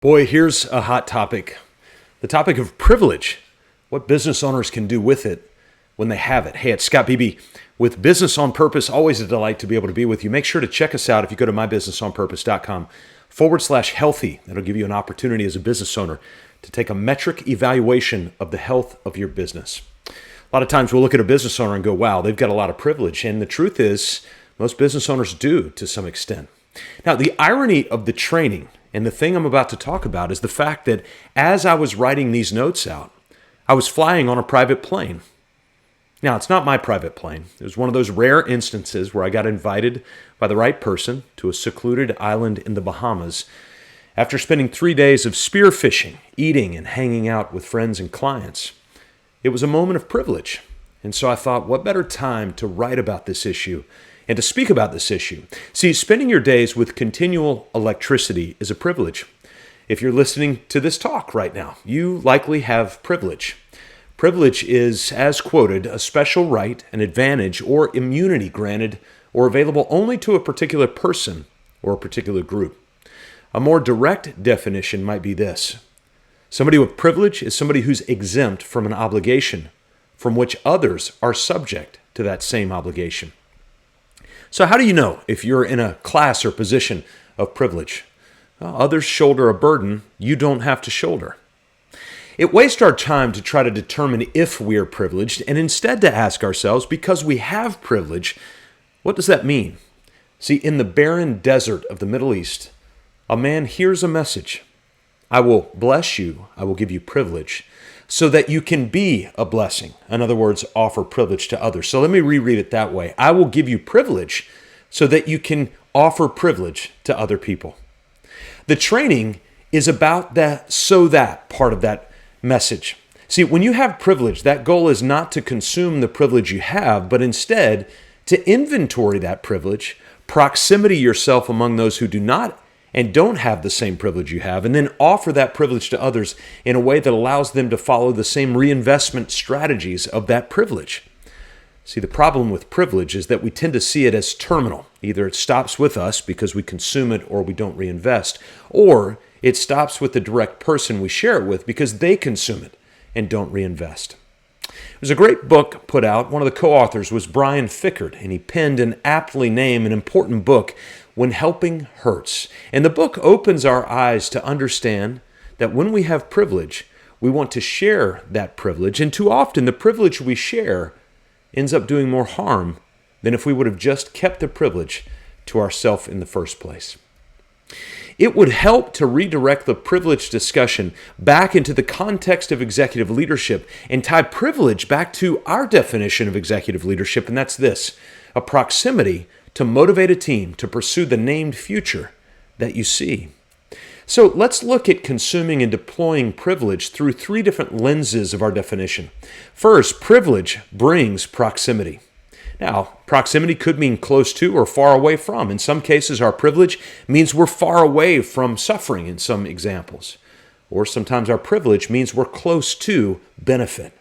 Boy, here's a hot topic. The topic of privilege. What business owners can do with it when they have it. Hey, it's Scott Beebe with Business on Purpose. Always a delight to be able to be with you. Make sure to check us out if you go to mybusinessonpurpose.com/healthy. That'll give you an opportunity as a business owner to take a metric evaluation of the health of your business. A lot of times we'll look at a business owner and go, wow, they've got a lot of privilege. And the truth is, most business owners do to some extent. Now, the irony of the training and the thing I'm about to talk about is the fact that as I was writing these notes out, I was flying on a private plane. Now, it's not my private plane. It was one of those rare instances where I got invited by the right person to a secluded island in the Bahamas after spending 3 days of spearfishing, eating, and hanging out with friends and clients. It was a moment of privilege. And so I thought, what better time to write about this issue and to speak about this issue? See, spending your days with continual electricity is a privilege. If you're listening to this talk right now, you likely have privilege. Privilege is, as quoted, a special right, an advantage, or immunity granted or available only to a particular person or a particular group. A more direct definition might be this. Somebody with privilege is somebody who's exempt from an obligation from which others are subject to that same obligation. So how do you know if you're in a class or position of privilege? Well, others shoulder a burden you don't have to shoulder. It wastes our time to try to determine if we are privileged and instead to ask ourselves, because we have privilege, what does that mean? See, in the barren desert of the Middle East, a man hears a message. I will bless you, I will give you privilege, so that you can be a blessing. In other words, offer privilege to others. So let me reread it that way. I will give you privilege so that you can offer privilege to other people. The training is about that part of that message. See, when you have privilege, that goal is not to consume the privilege you have, but instead to inventory that privilege, proximity yourself among those who do not and don't have the same privilege you have, and then offer that privilege to others in a way that allows them to follow the same reinvestment strategies of that privilege. See, the problem with privilege is that we tend to see it as terminal. Either it stops with us because we consume it or we don't reinvest, or it stops with the direct person we share it with because they consume it and don't reinvest. There's a great book put out. One of the co-authors was Brian Fikkert, and he penned an aptly named and important book, When Helping Hurts. And the book opens our eyes to understand that when we have privilege, we want to share that privilege. And too often, the privilege we share ends up doing more harm than if we would have just kept the privilege to ourselves in the first place. It would help to redirect the privilege discussion back into the context of executive leadership and tie privilege back to our definition of executive leadership, and that's this: a proximity to motivate a team to pursue the named future that you see. So let's look at consuming and deploying privilege through 3 different lenses of our definition. First, privilege brings proximity. Now, proximity could mean close to or far away from. In some cases, our privilege means we're far away from suffering in some examples. Or sometimes our privilege means we're close to benefit.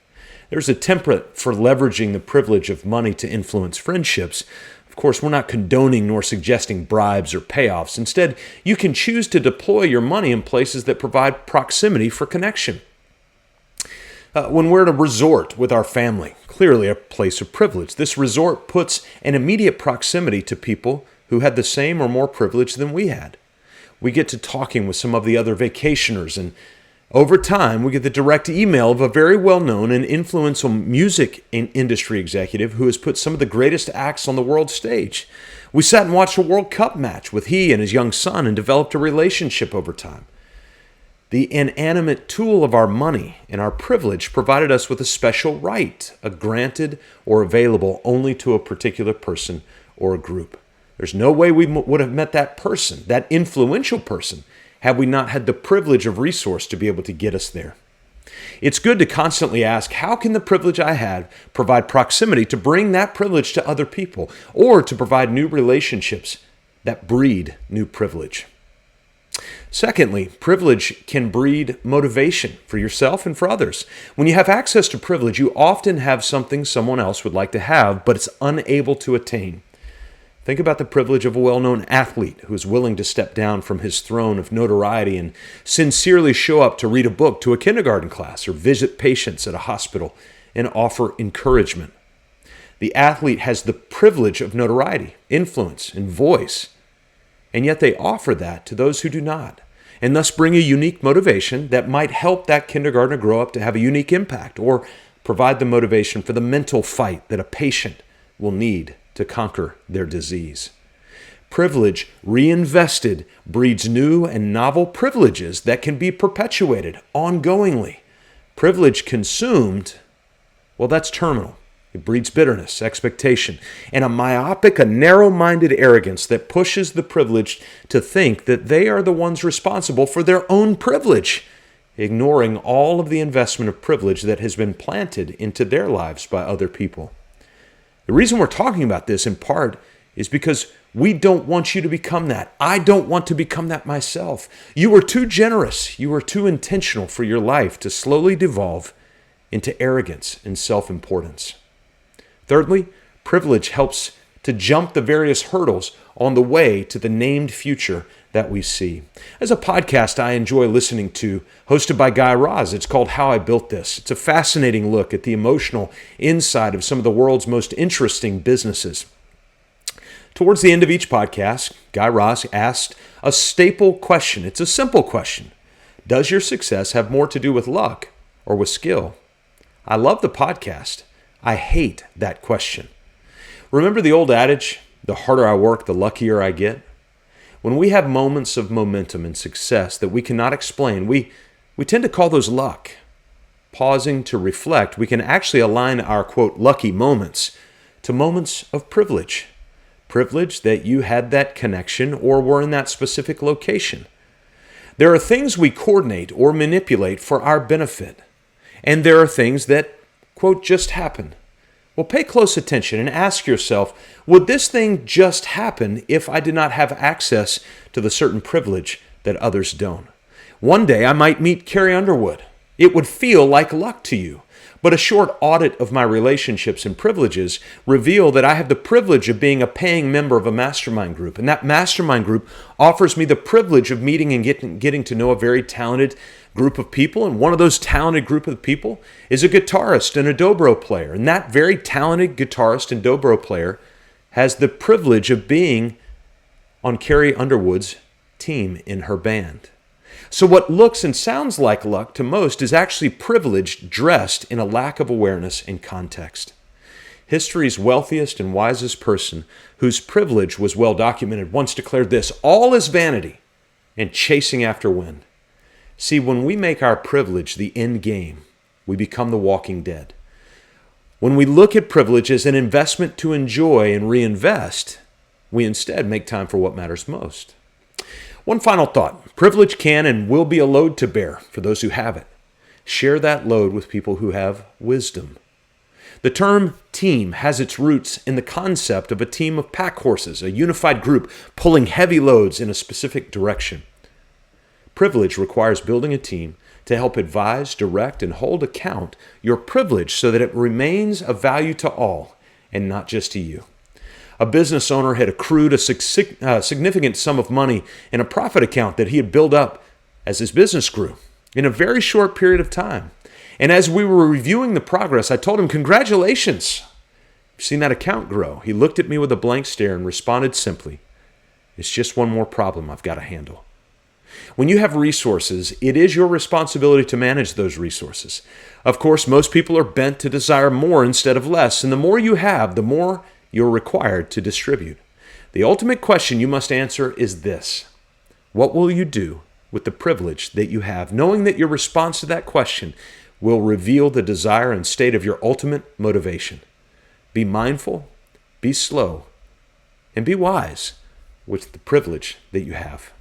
There's a template for leveraging the privilege of money to influence friendships. Of course, we're not condoning nor suggesting bribes or payoffs. Instead, you can choose to deploy your money in places that provide proximity for connection. When we're at a resort with our family, clearly a place of privilege. This resort puts an immediate proximity to people who had the same or more privilege than we had. We get to talking with some of the other vacationers, and over time, we get the direct email of a very well-known and influential music industry executive who has put some of the greatest acts on the world stage. We sat and watched a World Cup match with he and his young son and developed a relationship over time. The inanimate tool of our money and our privilege provided us with a special right, a granted or available only to a particular person or a group. There's no way we would have met that person, that influential person, had we not had the privilege of resource to be able to get us there. It's good to constantly ask, how can the privilege I had provide proximity to bring that privilege to other people, or to provide new relationships that breed new privilege? Secondly, privilege can breed motivation for yourself and for others. When you have access to privilege, you often have something someone else would like to have, but it's unable to attain. Think about the privilege of a well-known athlete who is willing to step down from his throne of notoriety and sincerely show up to read a book to a kindergarten class or visit patients at a hospital and offer encouragement. The athlete has the privilege of notoriety, influence, and voice, and yet they offer that to those who do not, and thus bring a unique motivation that might help that kindergartner grow up to have a unique impact or provide the motivation for the mental fight that a patient will need to conquer their disease. Privilege reinvested breeds new and novel privileges that can be perpetuated ongoingly. Privilege consumed, well, that's terminal. It breeds bitterness, expectation, and a narrow-minded arrogance that pushes the privileged to think that they are the ones responsible for their own privilege, ignoring all of the investment of privilege that has been planted into their lives by other people. The reason we're talking about this in part is because we don't want you to become that. I don't want to become that myself. You were too generous. You were too intentional for your life to slowly devolve into arrogance and self-importance. Thirdly, privilege helps to jump the various hurdles on the way to the named future that we see. As a podcast I enjoy listening to, hosted by Guy Raz, it's called How I Built This. It's a fascinating look at the emotional inside of some of the world's most interesting businesses. Towards the end of each podcast, Guy Raz asked a staple question. It's a simple question. Does your success have more to do with luck or with skill? I love the podcast. I hate that question. Remember the old adage, the harder I work, the luckier I get? When we have moments of momentum and success that we cannot explain, we tend to call those luck. Pausing to reflect, we can actually align our, quote, lucky moments to moments of privilege. Privilege that you had that connection or were in that specific location. There are things we coordinate or manipulate for our benefit. And there are things that, quote, just happen. Well, pay close attention and ask yourself, would this thing just happen if I did not have access to the certain privilege that others don't? One day I might meet Carrie Underwood. It would feel like luck to you. But a short audit of my relationships and privileges reveal that I have the privilege of being a paying member of a mastermind group. And that mastermind group offers me the privilege of meeting and getting to know a very talented group of people. And one of those talented group of people is a guitarist and a dobro player. And that very talented guitarist and dobro player has the privilege of being on Carrie Underwood's team in her band. So what looks and sounds like luck to most is actually privilege dressed in a lack of awareness and context. History's wealthiest and wisest person, whose privilege was well documented, once declared this: all is vanity and chasing after wind. See, when we make our privilege the end game, we become the walking dead. When we look at privilege as an investment to enjoy and reinvest, we instead make time for what matters most. One final thought. Privilege can and will be a load to bear for those who have it. Share that load with people who have wisdom. The term team has its roots in the concept of a team of pack horses, a unified group pulling heavy loads in a specific direction. Privilege requires building a team to help advise, direct, and hold account your privilege so that it remains of value to all and not just to you. A business owner had accrued a significant sum of money in a profit account that he had built up as his business grew in a very short period of time. And as we were reviewing the progress, I told him, "Congratulations. You've seen that account grow." He looked at me with a blank stare and responded simply, "It's just one more problem I've got to handle." When you have resources, it is your responsibility to manage those resources. Of course, most people are bent to desire more instead of less, and the more you have, the more you're required to distribute. The ultimate question you must answer is this: what will you do with the privilege that you have, knowing that your response to that question will reveal the desire and state of your ultimate motivation? Be mindful, be slow, and be wise with the privilege that you have.